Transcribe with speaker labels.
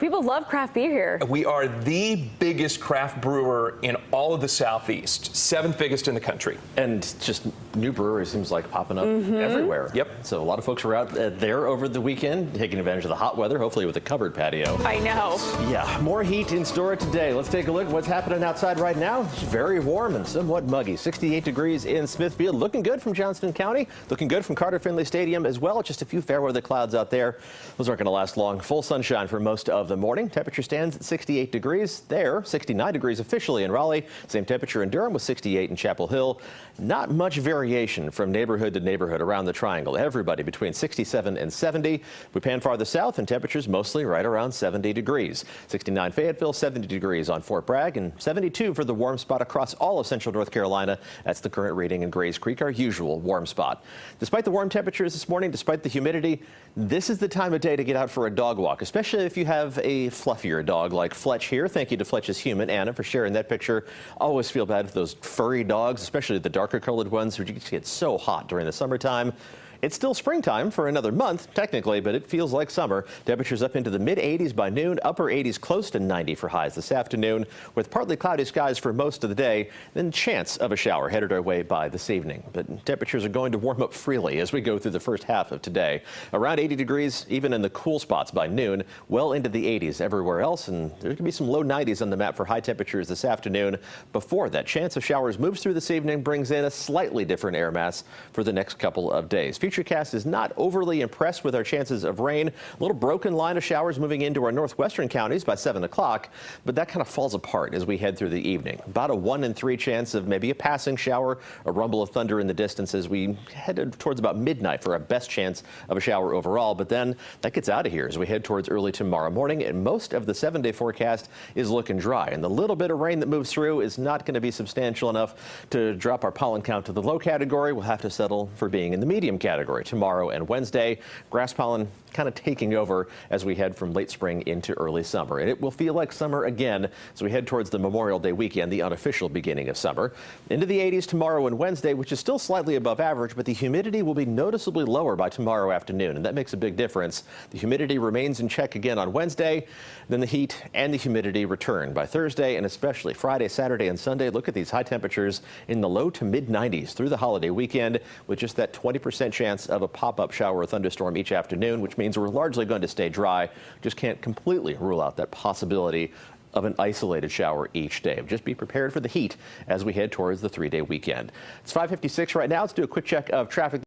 Speaker 1: People love craft beer here.
Speaker 2: We are the biggest craft brewer in all of the Southeast, 7th biggest in the country.
Speaker 3: And just new breweries seems like popping up everywhere.
Speaker 2: Yep.
Speaker 3: So a lot of folks were out there over the weekend, taking advantage of the hot weather, hopefully with a covered patio.
Speaker 1: I know.
Speaker 3: Yeah, more heat in store today. Let's take a look at what's happening outside right now. It's very warm and somewhat muggy. 68 degrees in Smithfield. Looking good from Johnston County. Looking good from Carter Finley Stadium as well. Just a few fair weather clouds out there. Those aren't going to last long. Full sunshine for most of the morning. Temperature stands at 68 degrees there. 69 degrees officially in Raleigh. Same temperature in Durham with 68 in Chapel Hill. Not much variation from neighborhood to neighborhood around the triangle. Everybody between 67 and 70. We pan farther south and temperatures mostly right around 70 degrees. 69 Fayetteville, 70 degrees on Fort Bragg, and 72 for the warm spot across all of central North Carolina. That's the current reading in Grays Creek, our usual warm spot. Despite the warm temperatures this morning, despite the humidity, this is the time of day to get out for a dog walk, especially if you have a fluffier dog like Fletch here. Thank you to Fletch's human, Anna, for sharing that picture. Always feel bad for those furry dogs, especially the darker colored ones who just get so hot during the summertime. It's still springtime for another month, technically, but it feels like summer. Temperatures up into the mid-80s by noon, upper 80s close to 90 for highs this afternoon, with partly cloudy skies for most of the day, then chance of a shower headed our way by this evening. But temperatures are going to warm up freely as we go through the first half of today. Around 80 degrees, even in the cool spots by noon, well into the 80s everywhere else, and there's going to be some low 90s on the map for high temperatures this afternoon. Before that chance of showers moves through this evening, brings in a slightly different air mass for the next couple of days. Futurecast is not overly impressed with our chances of rain. A little broken line of showers moving into our northwestern counties by 7 o'clock, but that kind of falls apart as we head through the evening. About a 1 in 3 chance of maybe a passing shower, a rumble of thunder in the distance as we head towards about midnight for our best chance of a shower overall. But then that gets out of here as we head towards early tomorrow morning, and most of the 7-day forecast is looking dry. And the little bit of rain that moves through is not going to be substantial enough to drop our pollen count to the low category. We'll have to settle for being in the medium category tomorrow and Wednesday. Grass pollen kind of taking over as we head from late spring into early summer. And it will feel like summer again as we head towards the Memorial Day weekend, the unofficial beginning of summer. Into the 80s tomorrow and Wednesday, which is still slightly above average, but the humidity will be noticeably lower by tomorrow afternoon, and that makes a big difference. The humidity remains in check again on Wednesday, then the heat and the humidity return by Thursday, and especially Friday, Saturday, and Sunday. Look at these high temperatures in the low to mid 90s through the holiday weekend, with just that 20% chance of a pop-up shower or thunderstorm each afternoon, which means we're largely going to stay dry. Just can't completely rule out that possibility of an isolated shower each day. Just be prepared for the heat as we head towards the 3-day weekend. It's 5:56 right now. Let's do a quick check of traffic.